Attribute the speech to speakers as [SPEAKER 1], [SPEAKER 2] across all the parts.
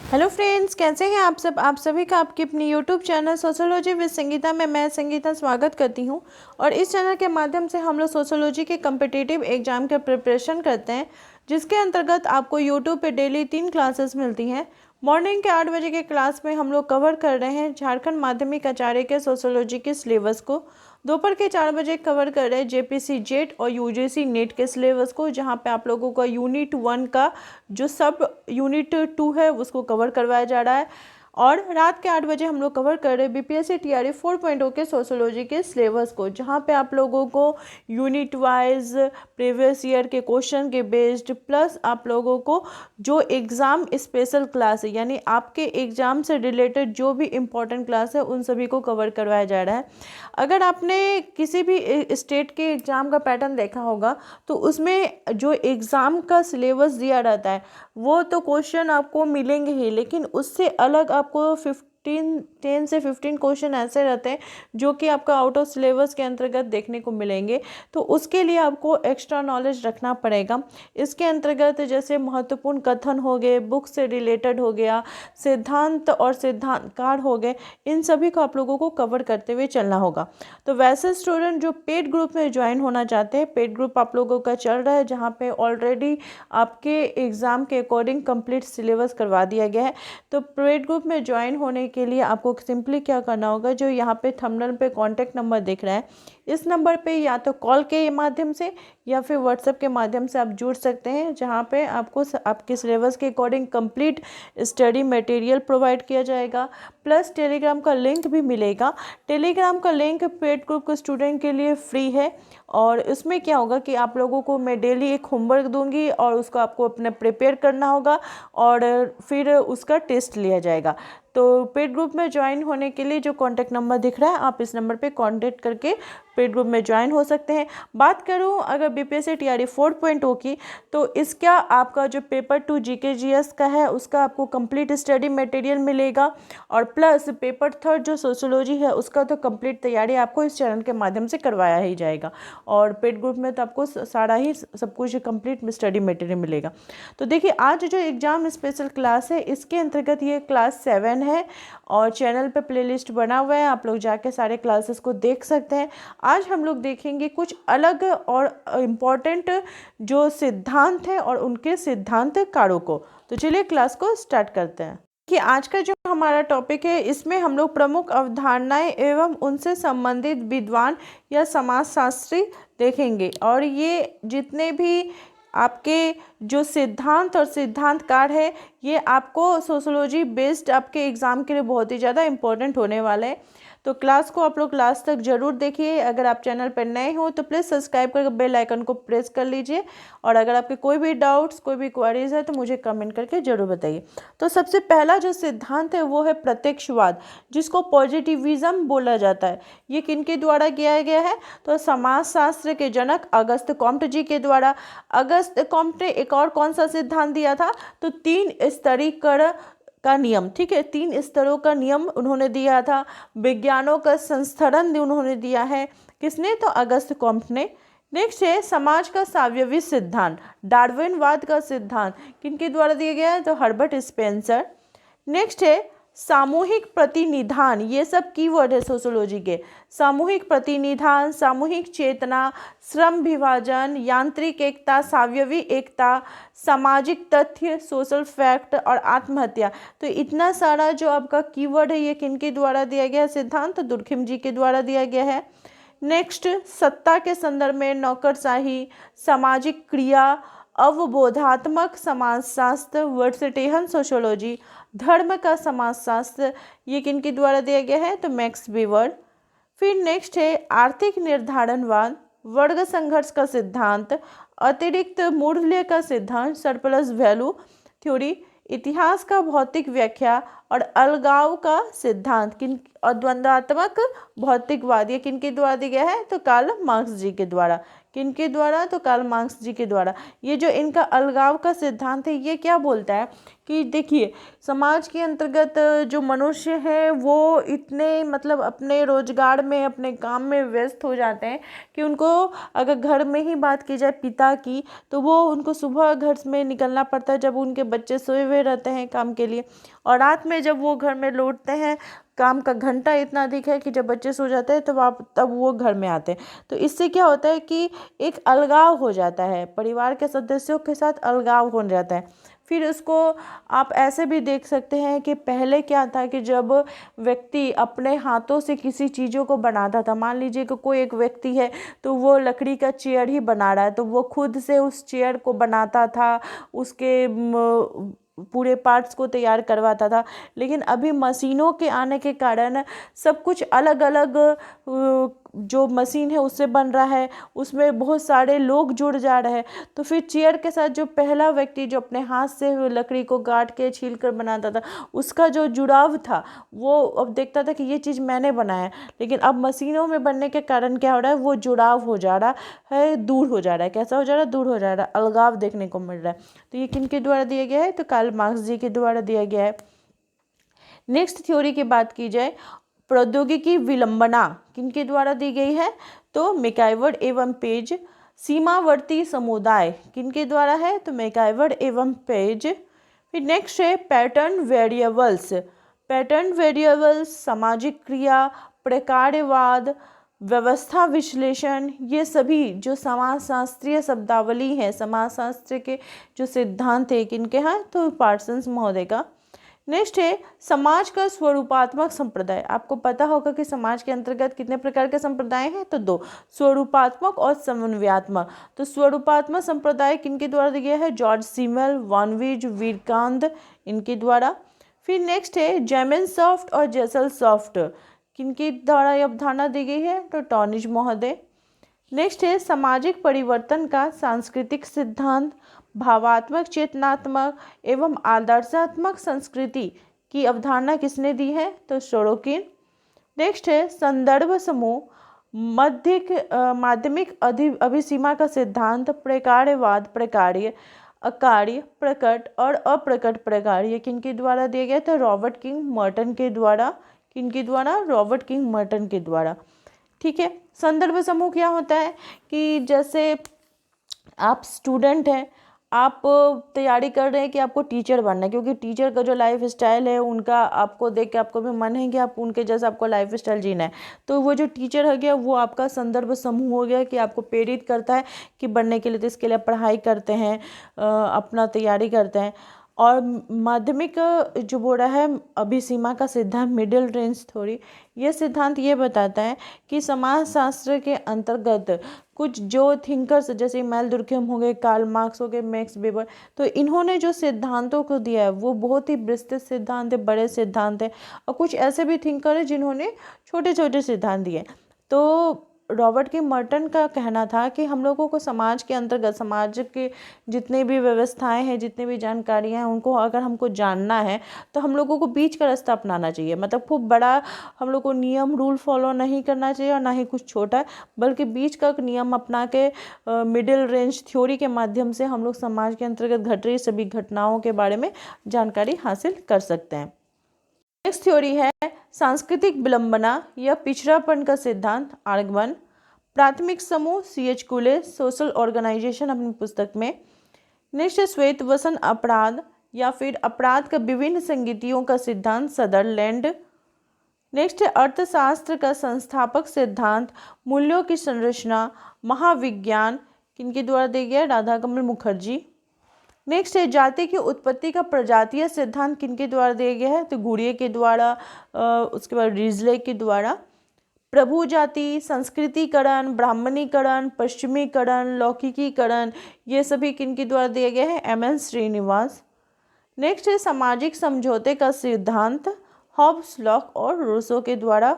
[SPEAKER 1] Hello friends, कैसे हैं आप सब। आप सभी का आपकी अपनी YouTube channel sociology with Sangeeta में मैं संगीता स्वागत करती हूं। और इस चैनल के माध्यम से हम लोग सोशियोलॉजी के कम्पिटिटिव एग्जाम के प्रिपरेशन करते हैं, जिसके अंतर्गत आपको यूट्यूब पे डेली 3 क्लासेस मिलती हैं। मॉर्निंग के 8 बजे के क्लास में हम लोग कवर कर रहे हैं झारखंड माध्यमिक आचार्य के सोशियोलॉजी के सिलेबस को। दोपहर के 4 बजे कवर कर रहे हैं जेपीसी जेट और यूजीसी नेट के सिलेबस को, जहां पे आप लोगों का यूनिट 1 का जो सब यूनिट 2 है उसको कवर करवाया जा रहा है। और रात के 8 बजे हम लोग कवर कर रहे हैं बीपीएससी टीआरई 4.0 के सोशियोलॉजी के सिलेबस को, जहाँ पे आप लोगों को यूनिट वाइज प्रीवियस ईयर के क्वेश्चन के बेस्ड प्लस आप लोगों को जो एग्ज़ाम स्पेशल क्लास है, यानी आपके एग्ज़ाम से रिलेटेड जो भी इम्पोर्टेंट क्लास है उन सभी को कवर करवाया जा रहा है। अगर आपने किसी भी स्टेट के एग्ज़ाम का पैटर्न देखा होगा तो उसमें जो एग्ज़ाम का सिलेबस दिया रहता है वो तो क्वेश्चन आपको मिलेंगे ही, लेकिन उससे अलग आपको 10 से 15 क्वेश्चन ऐसे रहते हैं जो कि आपका आउट ऑफ सिलेबस के अंतर्गत देखने को मिलेंगे। तो उसके लिए आपको एक्स्ट्रा नॉलेज रखना पड़ेगा। इसके अंतर्गत जैसे महत्वपूर्ण कथन हो गए, बुक से रिलेटेड हो गया, सिद्धांत और सिद्धांतकार हो गए, इन सभी को आप लोगों को कवर करते हुए चलना होगा। तो वैसे स्टूडेंट जो पेड ग्रुप में ज्वाइन होना चाहते हैं, पेड ग्रुप आप लोगों का चल रहा है, जहाँ पे ऑलरेडी आपके एग्ज़ाम के अकॉर्डिंग कंप्लीट सिलेबस करवा दिया गया है। तो पेड ग्रुप में ज्वाइन होने के लिए आपको सिंपली क्या करना होगा, जो यहाँ पे थंबनेल पे कॉन्टैक्ट नंबर दिख रहा है, इस नंबर पे या तो कॉल के माध्यम से या फिर व्हाट्सएप के माध्यम से आप जुड़ सकते हैं, जहाँ पे आपको आपके सिलेबस के according complete study material provide किया जाएगा। प्लस टेलीग्राम का लिंक भी मिलेगा। टेलीग्राम का लिंक पेड ग्रुप के स्टूडेंट के लिए फ्री है, और इसमें क्या होगा कि आप लोगों को मैं डेली एक होमवर्क दूंगी और उसको आपको अपने प्रिपेयर करना होगा और फिर उसका टेस्ट लिया जाएगा। तो पेड ग्रुप में ज्वाइन होने के लिए जो कॉन्टैक्ट नंबर दिख रहा है, आप इस नंबर पे कॉन्टैक्ट करके पेड ग्रुप में ज्वाइन हो सकते हैं। बात करूं अगर बीपीएससी टीआरई 4.0 की, तो इसका आपका जो पेपर 2 जीके जीएस का है उसका आपको कंप्लीट स्टडी मटेरियल मिलेगा, और प्लस पेपर 3 जो सोशियोलॉजी है उसका तो कंप्लीट तैयारी आपको इस चैनल के माध्यम से करवाया ही जाएगा। और पेड ग्रुप में तो आपको सारा ही सब कुछ कंप्लीट स्टडी मटेरियल मिलेगा। तो देखिए, आज जो एग्ज़ाम स्पेशल क्लास है इसके अंतर्गत ये क्लास 7 है, और चैनल पे प्लेलिस्ट बना हुआ है, आप लोग जाके सारे क्लासेस को देख सकते हैं। आज हम लोग देखेंगे कुछ अलग और इम्पॉर्टेंट जो सिद्धांत हैं और उनके सिद्धांतकारों को। तो चलिए क्लास को स्टार्ट करते हैं कि आज का जो हमारा टॉपिक है इसमें हम लोग प्रमुख अवधारणाएं एवं उनसे संबंधित विद्वान या समाजशास्त्री देखेंगे। और ये जितने भी आपके जो सिद्धांत और सिद्धांतकार है ये आपको सोशियोलॉजी बेस्ड आपके एग्ज़ाम के लिए बहुत ही ज़्यादा इम्पोर्टेंट होने वाले हैं। तो क्लास को आप लोग लास्ट तक ज़रूर देखिए। अगर आप चैनल पर नए हो तो प्लीज़ सब्सक्राइब करके बेल आइकन को प्रेस कर लीजिए, और अगर आपके कोई भी डाउट्स कोई भी क्वेरीज है तो मुझे कमेंट करके ज़रूर बताइए। तो सबसे पहला जो सिद्धांत है वो है प्रत्यक्षवाद, जिसको पॉजिटिविज्म बोला जाता है। ये किनके द्वारा किया गया है, तो समाजशास्त्र के जनक अगस्त कॉम्ट जी के द्वारा। अगस्त कॉम्ट ने एक और कौन सा सिद्धांत दिया था, तो 3 स्तरीकरण का नियम। ठीक है, 3 स्तरों का नियम उन्होंने दिया था। विज्ञानों का संस्थरण उन्होंने दिया है। किसने, तो अगस्त कॉम्ट ने। नेक्स्ट है समाज का सावयवी सिद्धांत, डार्विनवाद का सिद्धांत किनके द्वारा दिया गया है, तो हर्बर्ट स्पेंसर। नेक्स्ट है सामूहिक प्रतिनिधान, ये सब कीवर्ड है सोशियोलॉजी के। सामूहिक प्रतिनिधान, सामूहिक चेतना, श्रम विभाजन, यांत्रिक एकता, सावयवी एकता, सामाजिक तथ्य, सोशल फैक्ट और आत्महत्या। तो इतना सारा जो आपका कीवर्ड है ये किनके द्वारा दिया गया है सिद्धांत, तो दुर्खिम जी के द्वारा दिया गया है। नेक्स्ट सत्ता के संदर्भ में नौकरशाही, सामाजिक क्रिया, अवबोधात्मक समाजशास्त्र, वर्डस्टेहन सोशियोलॉजी, धर्म का समाजशास्त्र, ये किनके द्वारा दिया गया है, तो मैक्स वीवर। फिर नेक्स्ट है आर्थिक निर्धारणवाद, वर्ग संघर्ष का सिद्धांत, अतिरिक्त मूल्य का सिद्धांत, सरप्लस वैल्यू थ्योरी, इतिहास का भौतिक व्याख्या और अलगाव का सिद्धांत किन और द्वंद्वात्मक भौतिकवाद, ये किनके द्वारा दिया गया है, तो कार्ल मार्क्स जी के द्वारा। किनके द्वारा? तो कार्ल मार्क्स जी के द्वारा। ये जो इनका अलगाव का सिद्धांत है ये क्या बोलता है कि देखिए, समाज के अंतर्गत जो मनुष्य है वो इतने मतलब अपने रोजगार में, अपने काम में व्यस्त हो जाते हैं कि उनको, अगर घर में ही बात की जाए पिता की, तो वो उनको सुबह घर में निकलना पड़ता है जब उनके बच्चे सोए हुए रहते हैं काम के लिए, और रात में जब वो घर में लौटते हैं, काम का घंटा इतना अधिक है कि जब बच्चे सो जाते हैं तब वो घर में आते हैं। तो इससे क्या होता है कि एक अलगाव हो जाता है, परिवार के सदस्यों के साथ अलगाव हो जाता है। फिर उसको आप ऐसे भी देख सकते हैं कि पहले क्या था कि जब व्यक्ति अपने हाथों से किसी चीज़ों को बनाता था, मान लीजिए कि कोई एक व्यक्ति है तो वो लकड़ी का चेयर ही बना रहा है, तो वो खुद से उस चेयर को बनाता था, उसके पूरे पार्ट्स को तैयार करवाता था। लेकिन अभी मशीनों के आने के कारण सब कुछ अलग अलग जो मशीन है उससे बन रहा है, उसमें बहुत सारे लोग जुड़ जा रहे हैं। तो फिर चेयर के साथ जो पहला व्यक्ति जो अपने हाथ से लकड़ी को काट के छील कर बनाता था, उसका जो जुड़ाव था वो अब देखता था कि ये चीज़ मैंने बनाया है। लेकिन अब मशीनों में बनने के कारण क्या हो रहा है, वो जुड़ाव हो जा रहा है, दूर हो जा रहा है। कैसा हो जा रहा है? दूर हो जा रहा है, अलगाव देखने को मिल रहा है। तो ये किनके द्वारा दिया गया है? तो कार्ल मार्क्स जी के द्वारा दिया गया है। नेक्स्ट थ्योरी की बात की जाए, प्रौद्योगिकी विलंबना किनके द्वारा दी गई है? तो मैकइवर एवं पेज। सीमावर्ती समुदाय किनके द्वारा है? तो मैकइवर एवं पेज। फिर नेक्स्ट है पैटर्न वेरिएबल्स। पैटर्न वेरिएबल्स, सामाजिक क्रिया, प्रकार्यवाद, व्यवस्था विश्लेषण, ये सभी जो समाजशास्त्रीय शब्दावली है, समाजशास्त्र के जो सिद्धांत है किनके हैं? तो पार्सन्स महोदय का। नेक्स्ट है समाज का स्वरूपात्मक संप्रदाय। आपको पता होगा कि समाज के अंतर्गत कितने प्रकार के संप्रदाय हैं? तो 2, स्वरूपात्मक और समन्वयात्मक। तो स्वरूपात्मक संप्रदाय किनके द्वारा दिया गया है? जॉर्ज सिमल, वानविज, वीरकांत, इनके द्वारा। फिर नेक्स्ट है जेमेनसॉफ्ट और जेसलसॉफ्ट, किनके द्वारा यह अवधारणा दी गई है? तो टॉनिज महोदय। नेक्स्ट है सामाजिक परिवर्तन का सांस्कृतिक सिद्धांत। भावात्मक, चेतनात्मक एवं आदर्शात्मक संस्कृति की अवधारणा किसने दी है? तो सोरोकिन। नेक्स्ट है संदर्भ समूह, माध्यमिक अभिसीमा का सिद्धांत, प्रकार्यवाद, प्रकार्य, अकार्य, प्रकट और अप्रकट प्रकार्य, किनके द्वारा दिया गया? तो रॉबर्ट किंग मर्टन के द्वारा। किनके द्वारा? रॉबर्ट किंग मर्टन के द्वारा। ठीक है। संदर्भ समूह क्या होता है कि जैसे आप स्टूडेंट हैं, आप तैयारी कर रहे हैं कि आपको टीचर बनना है, क्योंकि टीचर का जो लाइफ स्टाइल है उनका आपको देख के आपको भी मन है कि आप उनके जैसा आपको लाइफ स्टाइल जीना है। तो वो जो टीचर हो गया वो आपका संदर्भ समूह हो गया कि आपको प्रेरित करता है कि बनने के लिए, तो इसके लिए पढ़ाई करते हैं, अपना तैयारी करते हैं। और माध्यमिक जो बोल रहा है अभिसीमा का सिद्धांत, मिडिल रेंज थ्योरी, ये सिद्धांत ये बताता है कि समाजशास्त्र के अंतर्गत कुछ जो थिंकर्स जैसे इमैनुएल दुर्कहेम हो गए, कार्ल मार्क्स हो गए, मैक्स वेबर, तो इन्होंने जो सिद्धांतों को दिया है वो बहुत ही विस्तृत सिद्धांत है, बड़े सिद्धांत है। और कुछ ऐसे भी थिंकर हैं जिन्होंने छोटे छोटे सिद्धांत दिए। तो रॉबर्ट के मर्टन का कहना था कि हम लोगों को समाज के अंतर्गत, समाज के जितने भी व्यवस्थाएं हैं, जितने भी जानकारियां हैं, उनको अगर हमको जानना है तो हम लोगों को बीच का रास्ता अपनाना चाहिए। मतलब खूब बड़ा हम लोग को नियम रूल फॉलो नहीं करना चाहिए और ना ही कुछ छोटा, बल्कि बीच का नियम अपना के मिडिल रेंज थ्योरी के माध्यम से हम लोग समाज के अंतर्गत घट रही सभी घटनाओं के बारे में जानकारी हासिल कर सकते हैं। नेक्स्ट थ्योरी है सांस्कृतिक विलंबना या पिछड़ापन का सिद्धांत, आर्गवन। प्राथमिक समूह, C.H. कुले, सोशल ऑर्गेनाइजेशन, अपनी पुस्तक में। नेक्स्ट श्वेतवसन अपराध या फिर अपराध का विभिन्न संगीतियों का सिद्धांत, सदरलैंड। नेक्स्ट है अर्थशास्त्र का संस्थापक सिद्धांत, मूल्यों की संरचना, महाविज्ञान, किनके द्वारा दिया गया? राधाकमल मुखर्जी। नेक्स्ट है जाति की उत्पत्ति का प्रजातीय सिद्धांत, किनके द्वारा दिया गया है? तो गुड़िये के द्वारा, उसके बाद रिजले के द्वारा। प्रभु जाति, संस्कृतिकरण, ब्राह्मणीकरण, पश्चिमीकरण, लौकिकीकरण, ये सभी किनके द्वारा दिया गया है? M.N. श्रीनिवास। नेक्स्ट है सामाजिक समझौते का सिद्धांत, हॉब्स, लॉक और रूसो के द्वारा।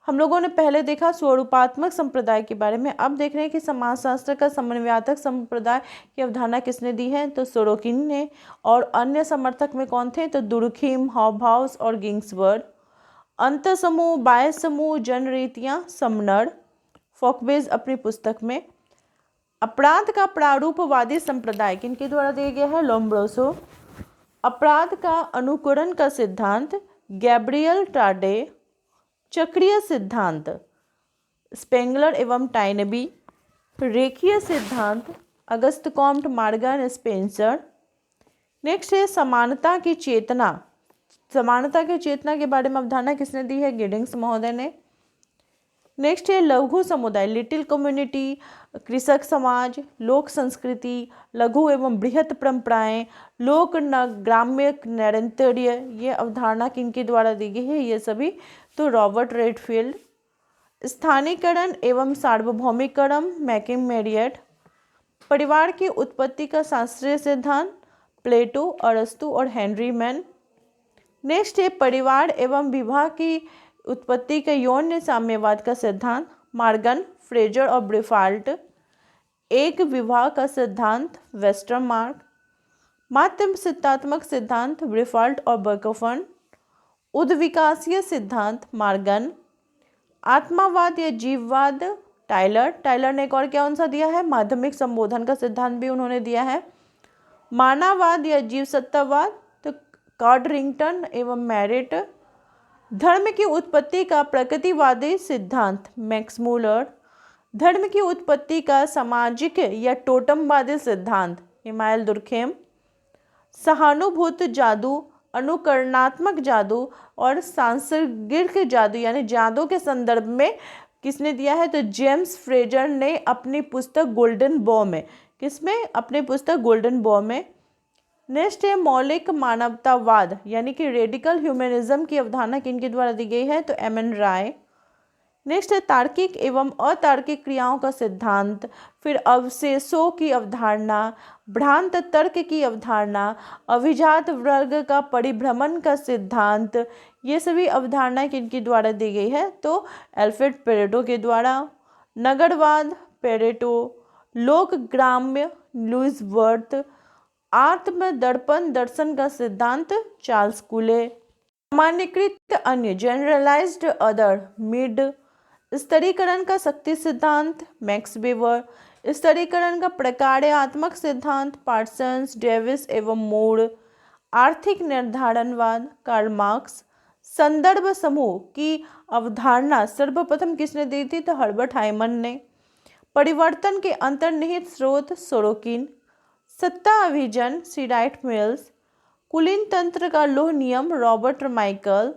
[SPEAKER 1] हम लोगों ने पहले देखा स्वरूपात्मक संप्रदाय के बारे में, अब देख रहे हैं कि समाजशास्त्र का समन्वयात्मक संप्रदाय की अवधारणा किसने दी है? तो सोरोकिन ने। और अन्य समर्थक में कौन थे? तो दुर्खीम, हॉबहाउस और गिंग्सबर्ग। अंत समूह, बाह्य समूह, जनरीतियाँ, समनर, फॉकबेज अपनी पुस्तक में। अपराध का प्रारूपवादी संप्रदाय किनके द्वारा दिया गया है? लोम्ब्रोसो। अपराध का अनुकरण का सिद्धांत गैब्रियल टार्डे। चक्रीय सिद्धांत स्पेंगलर एवं टाइनबी। रेखीय सिद्धांत Auguste Comte, Morgan, Spencer. Next है समानता की चेतना। समानता की चेतना के बारे में अवधारणा किसने दी है? गिडिंग्स महोदय ने। नेक्स्ट है लघु समुदाय, लिटिल कम्युनिटी, कृषक समाज, लोक संस्कृति, लघु एवं बृहत परंपराएं, लोक ग्राम्य नैरंतर्य, ये अवधारणा किनके द्वारा दी गई है? ये सभी तो रॉबर्ट रेडफील्ड। स्थानीयकरण एवं सार्वभौमिकरण मैकिम मेरियट। परिवार की उत्पत्ति का शास्त्रीय सिद्धांत प्लेटो, अरस्तु और हेनरी मैन। नेक्स्ट है परिवार एवं विवाह की उत्पत्ति के यौन साम्यवाद का सिद्धांत मॉर्गन, फ्रेजर और ब्रिफाल्ट। एक विवाह का सिद्धांत वेस्टरमार्क। माध्यम सिद्धात्मक सिद्धांत ब्रिफाल्ट और बर्कफन। उद्विकासीय सिद्धांत मॉर्गन। आत्मावाद या जीववाद टाइलर। टाइलर ने एक और क्या सा दिया है? माध्यमिक संबोधन का सिद्धांत भी उन्होंने दिया है। मानववाद या जीवसत्तावाद तो कॉडरिंगटन एवं मैरिट। धर्म की उत्पत्ति का प्रकृतिवादी सिद्धांत मैक्स मूलर। धर्म की उत्पत्ति का सामाजिक या टोटमवादी सिद्धांत इमानुएल दुर्खेम। सहानुभूत जादू, अनुकरणात्मक जादू और सांसर्गिक जादू यानी जादू के संदर्भ में किसने दिया है? तो जेम्स फ्रेजर ने अपनी पुस्तक गोल्डन बॉ में। किसमें? अपनी पुस्तक गोल्डन बॉ में। नेक्स्ट है मौलिक मानवतावाद यानी कि रेडिकल ह्यूमनिज्म की अवधारणा किनके द्वारा दी गई है? तो एम.एन. राय। नेक्स्ट है तार्किक एवं अतार्किक क्रियाओं का सिद्धांत, फिर अवशेषों की अवधारणा, भ्रांत तर्क की अवधारणा, अभिजात वर्ग का परिभ्रमण का सिद्धांत, ये सभी अवधारणाएं किनके द्वारा दी गई है? तो एल्फ्रेड पेरेटो के द्वारा। नगरवाद पेरेटो। लोक ग्राम्य लुईस वर्थ। आत्म दर्पण दर्शन का सिद्धांत चार्ल्स कूले। सामान्यकृत अन्य जनरलाइज्ड अदर मिड। स्तरीकरण का शक्ति सिद्धांत मैक्स वेबर। स्तरीकरण का प्रकार्यात्मक सिद्धांत पार्सन्स, डेविस एवं मूर। आर्थिक निर्धारणवाद कार्ल मार्क्स। संदर्भ समूह की अवधारणा सर्वप्रथम किसने दी थी? तो हर्बर्ट हाइमन ने। परिवर्तन के अंतर्निहित स्रोत सोरोकिन। सत्ता अभिजन सीडाइट मिल्स। कुलीन तंत्र का लोह नियम रॉबर्ट माइकल।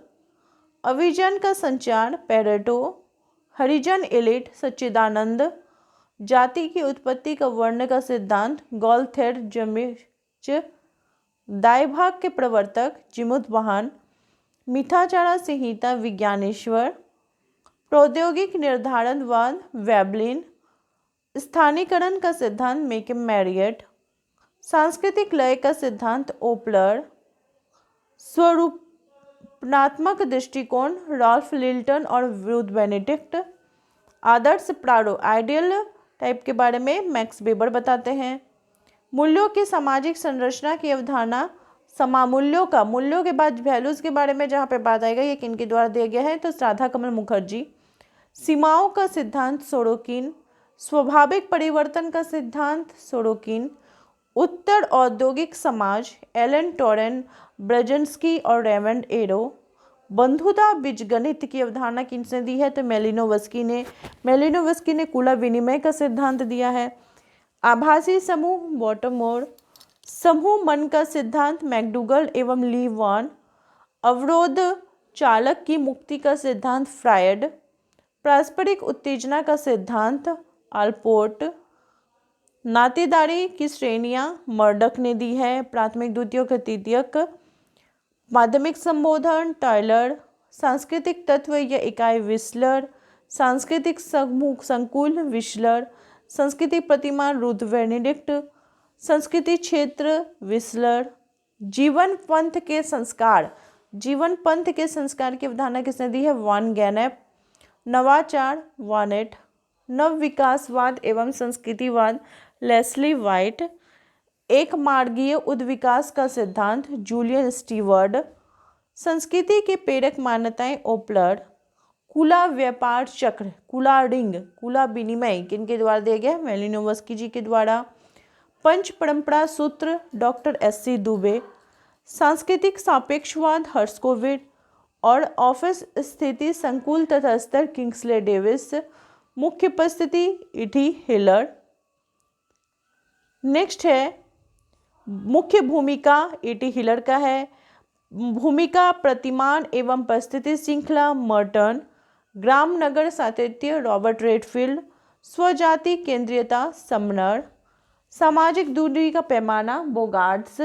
[SPEAKER 1] अभिजन का संचार पेरेटो। हरिजन एलिट सच्चिदानंद। जाति की उत्पत्ति का वर्ण का सिद्धांत गॉलथेर जमिच। दायभाग के प्रवर्तक जिमुथ वाहन। मिथाचारा संहिता विज्ञानेश्वर। प्रौद्योगिक निर्धारणवाद वेबलिन। स्थानीयकरण का सिद्धांत मैकिम मेरियट। सांस्कृतिक लय का सिद्धांत ओपलर। स्वरूपनात्मक दृष्टिकोण रॉल्फ लिल्टन और वुड बेनेडिक्ट। आदर्श प्रारूप आइडियल टाइप के बारे में मैक्स वेबर बताते हैं। मूल्यों की सामाजिक संरचना की अवधारणा समामूल्यों का मूल्यों के बाद वैल्यूज के बारे में जहाँ पे बात आएगा ये किनके द्वारा दिया गया है? तो राधा कमल मुखर्जी। सीमाओं का सिद्धांत सोरोकिन। स्वाभाविक परिवर्तन का सिद्धांत सोरोकिन। उत्तर औद्योगिक समाज एलन टोरेन, ब्रजेंस्की और रेमंड एरो। बंधुता बीजगणित की अवधारणा किसने दी है? तो मेलिनोवस्की ने। मेलिनोवस्की ने कुला विनिमय का सिद्धांत दिया है। आभासी समूह बॉटमोर। समूह मन का सिद्धांत मैकडूगल एवं ली वान। अवरोध चालक की मुक्ति का सिद्धांत फ्रायड। पारस्परिक उत्तेजना का सिद्धांत आलपोर्ट। नातेदारी की श्रेणियां मर्डक ने दी है। प्राथमिक, द्वितीयक, तृतीयक। माध्यमिक संबोधन टाइलर। सांस्कृतिक तत्व या इकाई विस्लर। सांस्कृतिक समूह संकुल विस्लर। सांस्कृतिक प्रतिमा रुथ बेनेडिक्ट। संस्कृति क्षेत्र विस्लर। जीवन पंथ के संस्कार की अवधारणा किसने दी है? वान गैनेप। नवाचार वानेट। नव विकासवाद एवं संस्कृतिवाद लेस्ली वाइट। एक मार्गीय उद्विकास का सिद्धांत जूलियन स्टीवर्ड। संस्कृति के प्रेरक मान्यताएं ओपलर। कुला व्यापार चक्र, कुला रिंग, कुला विनिमय किनके द्वारा दिया गया है? मैलिनोवस्की जी के द्वारा। पंच परंपरा सूत्र डॉक्टर एस.सी. दुबे। सांस्कृतिक सापेक्षवाद हर्स्कोविड और ऑफिस स्थिति संकुल तथा स्तर किंग्सले डेविस। मुख्य उपस्थिति इटी हिलर। नेक्स्ट है मुख्य भूमिका इटी हिलर का है। भूमिका प्रतिमान एवं परिस्थिति श्रृंखला मर्टन। ग्राम नगर सातत्य रॉबर्ट रेडफील्ड। स्वजाति केंद्रीयता समनर। सामाजिक दूरी का पैमाना बोगार्ड्स।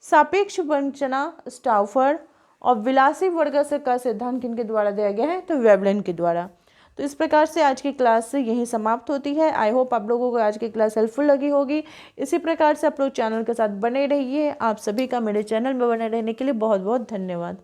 [SPEAKER 1] सापेक्ष वंचना स्टाउफर। और विलासी वर्ग का सिद्धांत किनके द्वारा दिया गया है? तो वेवलेन के द्वारा। तो इस प्रकार से आज की क्लास यहीं समाप्त होती है। आई होप आप लोगों को आज की क्लास हेल्पफुल लगी होगी। इसी प्रकार से आप लोग चैनल के साथ बने रहिए। आप सभी का मेरे चैनल में बने रहने के लिए बहुत बहुत धन्यवाद।